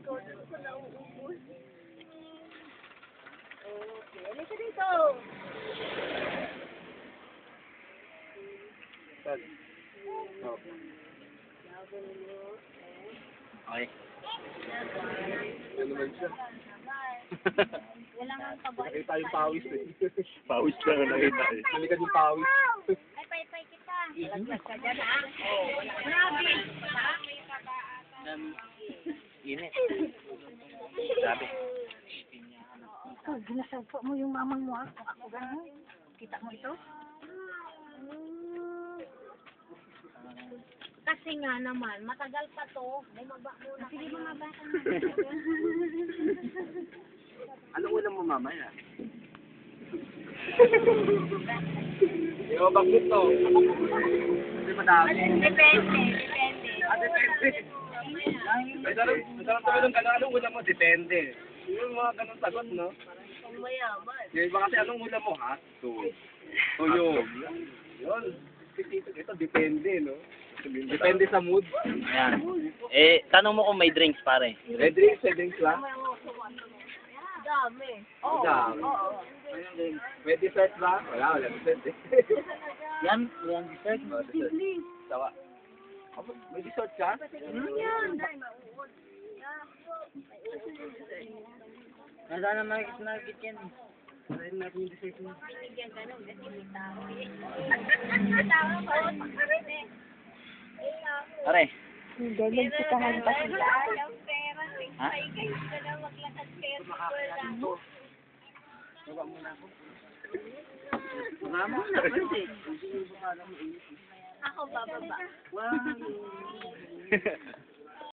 Gusto ko na uubos. Okay, halika dito. Saan? Oh. Okay. Yan naman siya. Wala nga tabay. Nakita yung pawis eh. Pawis lang ang nakita eh. Nalikan yung pawis. Ay, pay kita. Laglag ka dyan, ha? Grabe. Init. Sabi. Ito, ginasagpo mo yung mamang mo, ha? Ako gano'n. Kita mo ito? Kasi nga naman, matagal pa to. Bumaba muna. Sige, bumaba ka na. Anong ulam mo mamaya? Yung bakit to? Hindi madami. Depende. Depende. Masarap tuloy ng gano'n. Anong ulam mo? Depende. Yung mga ganun sagot, no? Ang mayaman. Yung iba kasi anong ulam mo, ha? Tuyo. Yun. Ito, depende, no? Depende sa mood. Ayan. Eh, tanong mo kung may drinks, pare. Red drinks lang. Dami. Dami. Oo. May dessert ba? Wala dessert eh. Yan, yan dessert. Oh, dessert. Tawa. May dessert ka? Yan. Nasa na market yan. Try natin yung dessert mo. Binigyan ka nung kasi may tao. Tao ko. Pagkarin eh. Pare. Galing si Kahan pa sila. Ha? Ay, kayo ka na maglakad pero wala. Baba muna ako. Mama na kasi. Ako bababa. Wow.